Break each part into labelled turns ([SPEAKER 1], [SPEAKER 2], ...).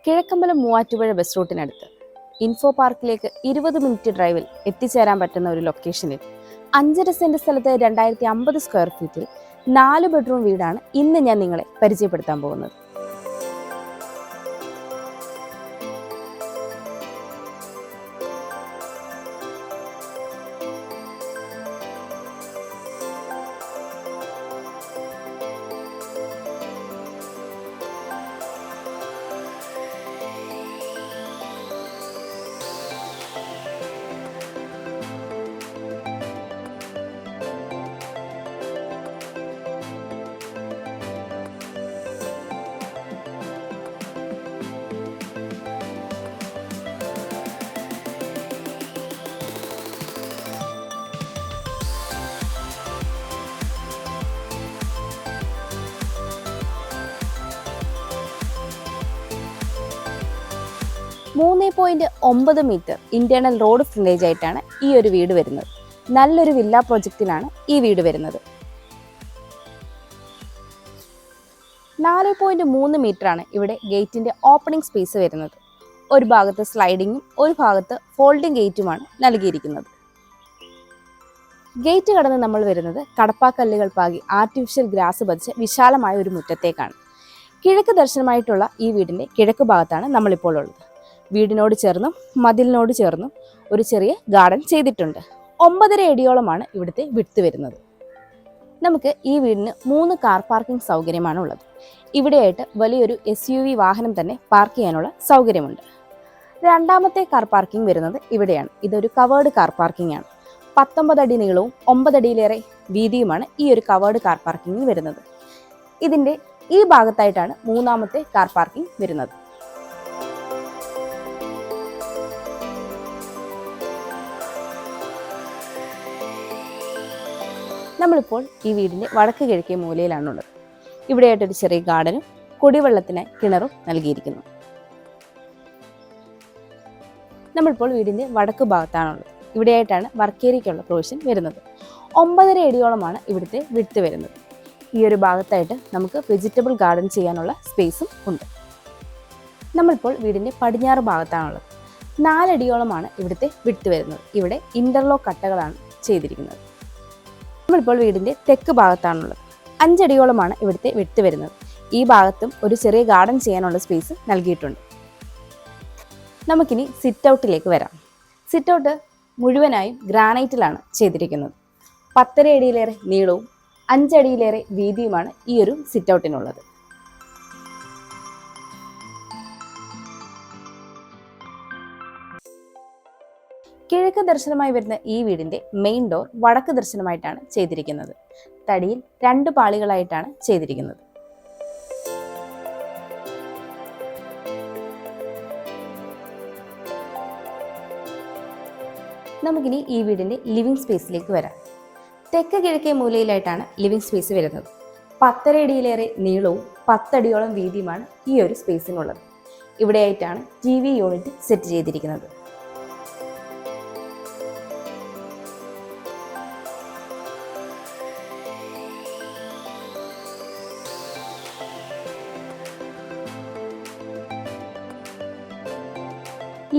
[SPEAKER 1] Kizhakkambalam Muvattupuzha bus റൂട്ടിനടുത്ത് info പാർക്കിലേക്ക് 20 minute ഡ്രൈവിൽ എത്തിച്ചേരാൻ പറ്റുന്ന ഒരു ലൊക്കേഷനിൽ 5.5 സെന്റ് സ്ഥലത്ത് 2050 സ്ക്വയർ ഫീറ്റിൽ 4 ബെഡ്റൂം വീടാണ് ഇന്ന് ഞാൻ നിങ്ങളെ പരിചയപ്പെടുത്താൻ പോകുന്നത്. .9 മീറ്റർ ഇന്റേണൽ റോഡ് ഫ്രണ്ടേജ് ആയിട്ടാണ് ഈ ഒരു വീട് വരുന്നത്. നല്ലൊരു വില്ല പ്രൊജക്റ്റിലാണ് ഈ വീട് വരുന്നത്. 4.3 മീറ്റർ ആണ് ഇവിടെ ഗേറ്റിന്റെ ഓപ്പണിംഗ് സ്പേസ് വരുന്നത്. ഒരു ഭാഗത്ത് സ്ലൈഡിങ്ങും ഒരു ഭാഗത്ത് ഫോൾഡിംഗ് ഗേറ്റുമാണ് നൽകിയിരിക്കുന്നത്. ഗേറ്റ് കടന്ന് നമ്മൾ വരുന്നത് കടപ്പാക്കല്ലുകൾ പാകി ആർട്ടിഫിഷ്യൽ ഗ്രാസ് പതിച്ച വിശാലമായ ഒരു മുറ്റത്തേക്കാണ്. കിഴക്ക് ദർശനമായിട്ടുള്ള ഈ വീടിന്റെ കിഴക്ക് ഭാഗത്താണ് നമ്മളിപ്പോൾ ഉള്ളത്. വീടിനോട് ചേർന്നും മതിലിനോട് ചേർന്നും ഒരു ചെറിയ ഗാർഡൻ ചെയ്തിട്ടുണ്ട്. 9.5 അടിയോളമാണ് ഇവിടുത്തെ വിഡ്ത് വരുന്നത്. നമുക്ക് ഈ വീടിന് 3 കാർ പാർക്കിംഗ് സൗകര്യമാണ് ഉള്ളത്. ഇവിടെയായിട്ട് വലിയൊരു SUV വാഹനം തന്നെ പാർക്ക് ചെയ്യാനുള്ള സൗകര്യമുണ്ട്. രണ്ടാമത്തെ കാർ പാർക്കിംഗ് വരുന്നത് ഇവിടെയാണ്. ഇതൊരു കവേർഡ് കാർ പാർക്കിംഗ് ആണ്. 19 അടി നീളവും 9 അടിയിലേറെ വീതിയുമാണ് ഈ ഒരു കവേർഡ് കാർ പാർക്കിംഗിൽ വരുന്നത്. ഇതിൻ്റെ ഈ ഭാഗത്തായിട്ടാണ് മൂന്നാമത്തെ കാർ പാർക്കിംഗ് വരുന്നത്. നമ്മളിപ്പോൾ ഈ വീടിൻ്റെ വടക്ക് കിഴക്കേ മൂലയിലാണുള്ളത്. ഇവിടെയായിട്ടൊരു ചെറിയ ഗാർഡനും കുടിവെള്ളത്തിനായി കിണറും നൽകിയിരിക്കുന്നു. നമ്മളിപ്പോൾ വീടിൻ്റെ വടക്ക് ഭാഗത്താണുള്ളത്. ഇവിടെയായിട്ടാണ് വർക്ക് ഏരിയയ്ക്കുള്ള പ്രൊവിഷൻ വരുന്നത്. 9.5 അടിയോളമാണ് ഇവിടുത്തെ വിഡ്ത് വരുന്നത്. ഈ ഒരു ഭാഗത്തായിട്ട് നമുക്ക് വെജിറ്റബിൾ ഗാർഡൻ ചെയ്യാനുള്ള സ്പേസും ഉണ്ട്. നമ്മളിപ്പോൾ വീടിൻ്റെ പടിഞ്ഞാറ് ഭാഗത്താണുള്ളത്. 4 അടിയോളമാണ് ഇവിടുത്തെ വിഡ്ത് വരുന്നത്. ഇവിടെ ഇന്റർലോക്ക് കട്ടകളാണ് ചെയ്തിരിക്കുന്നത്. നമ്മളിപ്പോൾ വീടിൻ്റെ തെക്ക് ഭാഗത്താണുള്ളത്. 5 അടിയോളമാണ് ഇവിടുത്തെ വിഡ്ത് വരുന്നത്. ഈ ഭാഗത്തും ഒരു ചെറിയ ഗാർഡൻ ചെയ്യാനുള്ള സ്പേസ് നൽകിയിട്ടുണ്ട്. നമുക്കിനി സിറ്റ് ഔട്ടിലേക്ക് വരാം. സിറ്റ് ഔട്ട് മുഴുവനായും ഗ്രാനൈറ്റിലാണ് ചെയ്തിരിക്കുന്നത്. 10.5 അടിയിലേറെ നീളവും 5 അടിയിലേറെ വീതിയുമാണ് ഈ ഒരു സിറ്റ് ഔട്ടിനുള്ളത്. കിഴക്ക് ദർശനമായി വരുന്ന ഈ വീടിന്റെ മെയിൻ ഡോർ വടക്ക് ദർശനമായിട്ടാണ് ചെയ്തിരിക്കുന്നത്. തടിയിൽ 2 പാളികളായിട്ടാണ് ചെയ്തിരിക്കുന്നത്. നമുക്കിനി ഈ വീടിന്റെ ലിവിംഗ് സ്പേസിലേക്ക് വരാം. തെക്ക് കിഴക്കേ മൂലയിലായിട്ടാണ് ലിവിംഗ് സ്പേസ് വരുന്നത്. 10.5 അടിയിലേറെ നീളവും 10 അടിയോളം വീതിയുമാണ് ഈ ഒരു സ്പേസിനുള്ളത്. ഇവിടെയായിട്ടാണ് TV യൂണിറ്റ് സെറ്റ് ചെയ്തിരിക്കുന്നത്.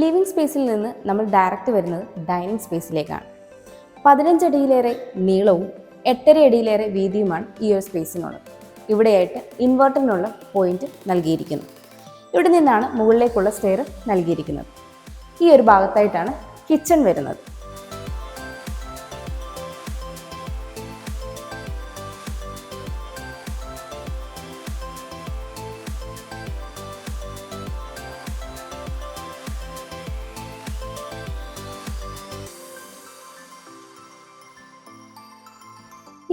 [SPEAKER 1] ലിവിംഗ് സ്പേസിൽ നിന്ന് നമ്മൾ ഡയറക്റ്റ് വരുന്നത് ഡൈനിങ് സ്പേസിലേക്കാണ്. 15 അടിയിലേറെ നീളവും 8.5 അടിയിലേറെ വീതിയുമാണ് ഈ ഒരു സ്പേസിനുള്ളത്. ഇവിടെയായിട്ട് ഇൻവെർട്ടറിനുള്ള പോയിന്റ് നൽകിയിരിക്കുന്നു. ഇവിടെ നിന്നാണ് മുകളിലേക്കുള്ള സ്റ്റെയർ നൽകിയിരിക്കുന്നത്. ഈ ഒരു ഭാഗത്തായിട്ടാണ് കിച്ചൺ വരുന്നത്.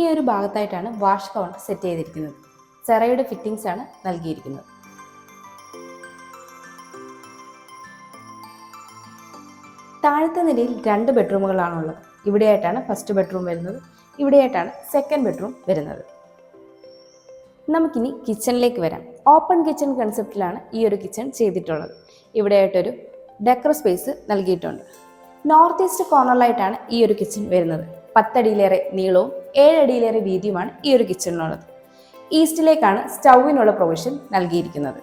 [SPEAKER 1] ഈ ഒരു ഭാഗത്തായിട്ടാണ് വാഷ് കൗണ്ടർ സെറ്റ് ചെയ്തിരിക്കുന്നത്. സെറയുടെ ഫിറ്റിംഗ്സ് ആണ് നൽകിയിരിക്കുന്നത്. താഴത്തെ നിലയിൽ 2 ബെഡ്റൂമുകളാണുള്ളത്. ഇവിടെയായിട്ടാണ് ഫസ്റ്റ് ബെഡ്റൂം വരുന്നത്. ഇവിടെയായിട്ടാണ് സെക്കൻഡ് ബെഡ്റൂം വരുന്നത്. നമുക്കിനി കിച്ചണിലേക്ക് വരാം. ഓപ്പൺ കിച്ചൺ കൺസെപ്റ്റിലാണ് ഈ ഒരു കിച്ചൺ ചെയ്തിട്ടുള്ളത്. ഇവിടെയായിട്ടൊരു ഡെക്കർ സ്പേസ് നൽകിയിട്ടുണ്ട്. നോർത്ത് ഈസ്റ്റ് കോർണറിലായിട്ടാണ് ഈ ഒരു കിച്ചൺ വരുന്നത്. 10 അടിയിലേറെ നീളവും 7 അടിയിലേറെ വീതിയുമാണ് ഈ ഒരു കിച്ചണിനുള്ളത്. ഈസ്റ്റിലേക്കാണ് സ്റ്റൗവിനുള്ള പ്രൊവിഷൻ നൽകിയിരിക്കുന്നത്.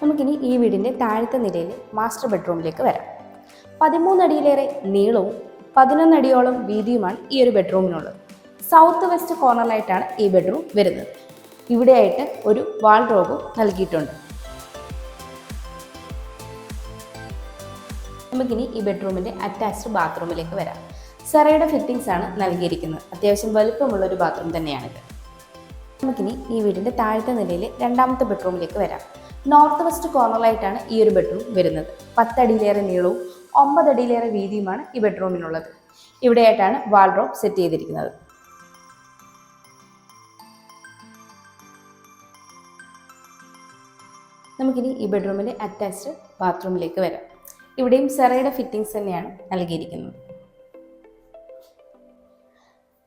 [SPEAKER 1] നമുക്കിനി ഈ വീടിൻ്റെ താഴത്തെ നിലയിൽ മാസ്റ്റർ ബെഡ്റൂമിലേക്ക് വരാം. 13 അടിയിലേറെ നീളവും 11 അടിയോളം വീതിയുമാണ് ഈ ഒരു ബെഡ്റൂമിനുള്ളത്. സൗത്ത് വെസ്റ്റ് കോർണറിലായിട്ടാണ് ഈ ബെഡ്റൂം വരുന്നത്. ഇവിടെയായിട്ട് ഒരു വാൾഡ്രോബും നൽകിയിട്ടുണ്ട്. നമുക്കിനി ഈ ബെഡ്റൂമിൻ്റെ അറ്റാച്ച്ഡ് ബാത്റൂമിലേക്ക് വരാം. സെറയുടെ ഫിറ്റിംഗ്സ് ആണ് നൽകിയിരിക്കുന്നത്. അത്യാവശ്യം വലുപ്പമുള്ളൊരു ബാത്റൂം തന്നെയാണിത്. നമുക്കിനി ഈ വീടിൻ്റെ താഴത്തെ നിലയിൽ രണ്ടാമത്തെ ബെഡ്റൂമിലേക്ക് വരാം. നോർത്ത് വെസ്റ്റ് കോർണറിലായിട്ടാണ് ഈ ഒരു ബെഡ്റൂം വരുന്നത്. 10 അടിയിലേറെ നീളവും 9 അടിയിലേറെ വീതിയുമാണ് ഈ ബെഡ്റൂമിനുള്ളത്. ഇവിടെയായിട്ടാണ് വാൾഡ്രോബ് സെറ്റ് ചെയ്തിരിക്കുന്നത്. നമുക്കിനി ഈ ബെഡ്റൂമിൻ്റെ അറ്റാച്ച്ഡ് ബാത്റൂമിലേക്ക് വരാം. ഇവിടെയും സെറയുടെ ഫിറ്റിംഗ്സ് തന്നെയാണ് നൽകിയിരിക്കുന്നത്.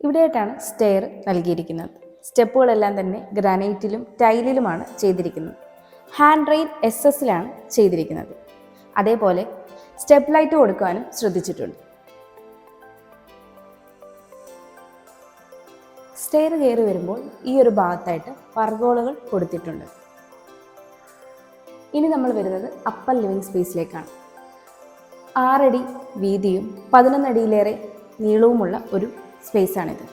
[SPEAKER 1] ഇവിടെയായിട്ടാണ് സ്റ്റെയർ നൽകിയിരിക്കുന്നത്. സ്റ്റെപ്പുകളെല്ലാം തന്നെ ഗ്രാനൈറ്റിലും ടൈലിലുമാണ് ചെയ്തിരിക്കുന്നത്. ഹാൻഡ് റെയിൽ SS-ലാണ് ചെയ്തിരിക്കുന്നത്. അതേപോലെ സ്റ്റെപ്പ് ലൈറ്റ് കൊടുക്കാനും ശ്രദ്ധിച്ചിട്ടുണ്ട്. സ്റ്റെയർ കയറി വരുമ്പോൾ ഈ ഒരു ഭാഗത്തായിട്ട് പർഗോളകൾ കൊടുത്തിട്ടുണ്ട്. ഇനി നമ്മൾ വരുന്നത് അപ്പർ ലിവിംഗ് സ്പേസിലേക്കാണ്. 6 അടി വീതിയും 11 അടിയിലേറെ നീളവുമുള്ള ഒരു സ്പേസാണിത്.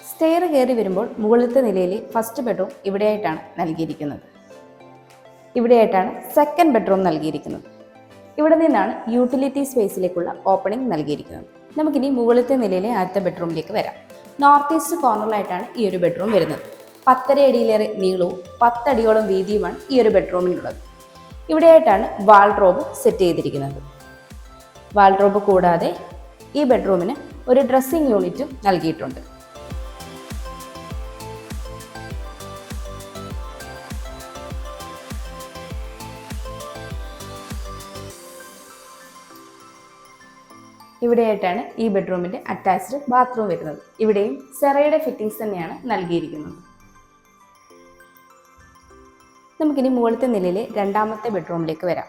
[SPEAKER 1] സ്റ്റെയർ കയറി വരുമ്പോൾ മുകളിലത്തെ നിലയിലെ ഫസ്റ്റ് ബെഡ്റൂം ഇവിടെയായിട്ടാണ് നൽകിയിരിക്കുന്നത്. ഇവിടെയായിട്ടാണ് സെക്കൻഡ് ബെഡ്റൂം നൽകിയിരിക്കുന്നത്. ഇവിടെ നിന്നാണ് യൂട്ടിലിറ്റി സ്പേസിലേക്കുള്ള ഓപ്പണിംഗ് നൽകിയിരിക്കുന്നത്. നമുക്കിനി മുകളിലത്തെ നിലയിലെ ആദ്യത്തെ ബെഡ്റൂമിലേക്ക് വരാം. നോർത്ത് ഈസ്റ്റ് കോർണറിലായിട്ടാണ് ഈ ഒരു ബെഡ്റൂം വരുന്നത്. 10 അടിയിലേറെ നീളവും 10 അടിയോളം വീതിയുമാണ് ഈ ഒരു ബെഡ്റൂമിനുള്ളത്. ഇവിടെയായിട്ടാണ് വാൾഡ്രോബ് സെറ്റ് ചെയ്തിരിക്കുന്നത്. വാൾഡ്രോബ് കൂടാതെ ഈ ബെഡ്റൂമിന് ഒരു ഡ്രസ്സിംഗ് യൂണിറ്റും നൽകിയിട്ടുണ്ട്. ഇവിടെയായിട്ടാണ് ഈ ബെഡ്റൂമിൻ്റെ അറ്റാച്ച്ഡ് ബാത്റൂം വരുന്നത്. ഇവിടെയും സെറയുടെ ഫിറ്റിംഗ്സ് തന്നെയാണ് നൽകിയിരിക്കുന്നത്. നമുക്കിനി മുകളിലത്തെ നിലയിലെ രണ്ടാമത്തെ ബെഡ്റൂമിലേക്ക് വരാം.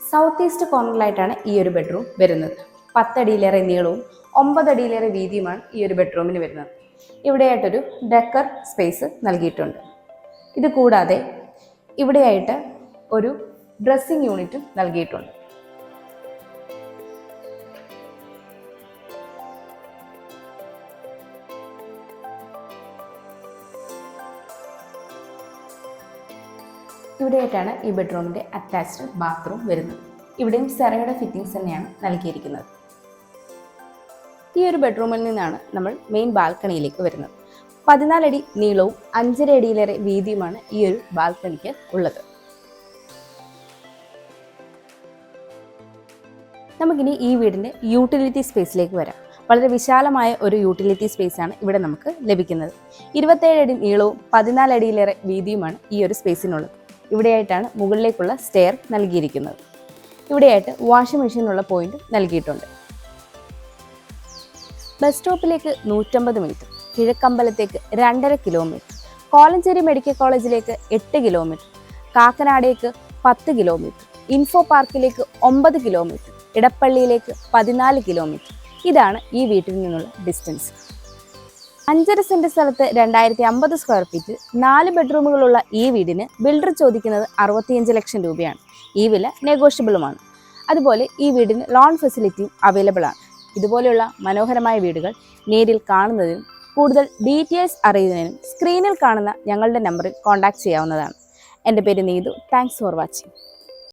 [SPEAKER 1] സൗത്ത് ഈസ്റ്റ് കോർണറിലായിട്ടാണ് ഈ ഒരു ബെഡ്റൂം വരുന്നത്. 10 അടിയിലേറെ നീളവും 9 അടിയിലേറെ വീതിയുമാണ് ഈ ഒരു ബെഡ്റൂമിന് വരുന്നത്. ഇവിടെയായിട്ടൊരു ഡെക്കർ സ്പേസ് നൽകിയിട്ടുണ്ട്. ഇത് കൂടാതെ ഇവിടെയായിട്ട് ഒരു ഡ്രസ്സിംഗ് യൂണിറ്റും നൽകിയിട്ടുണ്ട്. ഇവിടെയായിട്ടാണ് ഈ ബെഡ്റൂമിൻ്റെ അറ്റാച്ച്ഡ് ബാത്റൂം വരുന്നത്. ഇവിടെയും സെറയുടെ ഫിറ്റിംഗ്സ് തന്നെയാണ് നൽകിയിരിക്കുന്നത്. ഈ ഒരു ബെഡ്റൂമിൽ നിന്നാണ് നമ്മൾ മെയിൻ ബാൽക്കണിയിലേക്ക് വരുന്നത്. 14 അടി നീളവും 5.5 അടിയിലേറെ വീതിയുമാണ് ഈ ഒരു ബാൽക്കണിക്ക് ഉള്ളത്. നമുക്കിനി ഈ വീടിൻ്റെ യൂട്ടിലിറ്റി സ്പേസിലേക്ക് വരാം. വളരെ വിശാലമായ ഒരു യൂട്ടിലിറ്റി സ്പേസാണ് ഇവിടെ നമുക്ക് ലഭിക്കുന്നത്. 27 അടി നീളവും 14 അടിയിലേറെ വീതിയുമാണ് ഈ ഒരു സ്പേസിനുള്ളത്. ഇവിടെയായിട്ടാണ് മുകളിലേക്കുള്ള സ്റ്റെയർ നൽകിയിരിക്കുന്നത്. ഇവിടെയായിട്ട് വാഷിംഗ് മെഷീനുള്ള പോയിന്റ് നൽകിയിട്ടുണ്ട്. ബസ് സ്റ്റോപ്പിലേക്ക് 150 മീറ്റർ, കിഴക്കമ്പലത്തേക്ക് 2.5 കിലോമീറ്റർ, കോലഞ്ചേരി മെഡിക്കൽ കോളേജിലേക്ക് 8 കിലോമീറ്റർ, കാക്കനാടേക്ക് 10 കിലോമീറ്റർ, ഇൻഫോ പാർക്കിലേക്ക് 9 കിലോമീറ്റർ, ഇടപ്പള്ളിയിലേക്ക് 14 കിലോമീറ്റർ. ഇതാണ് ഈ വീട്ടിൽ നിന്നുള്ള ഡിസ്റ്റൻസ്. 5.5 സെന്റ് സ്ഥലത്ത് 2050 സ്ക്വയർ ഫീറ്റിൽ 4 ബെഡ്റൂമുകളുള്ള ഈ വീടിന് ബിൽഡർ ചോദിക്കുന്നത് 65 ലക്ഷം രൂപയാണ്. ഈ വില നെഗോഷ്യബിളുമാണ്. അതുപോലെ ഈ വീടിന് ലോൺ ഫെസിലിറ്റിയും അവൈലബിൾ ആണ്. ഇതുപോലെയുള്ള മനോഹരമായ വീടുകൾ നേരിൽ കാണുന്നതിനും കൂടുതൽ ഡീറ്റെയിൽസ് അറിയുന്നതിനും സ്ക്രീനിൽ കാണുന്ന ഞങ്ങളുടെ നമ്പറിൽ കോൺടാക്ട് ചെയ്യാവുന്നതാണ്. എൻ്റെ പേര് നീതു. Thanks for watching.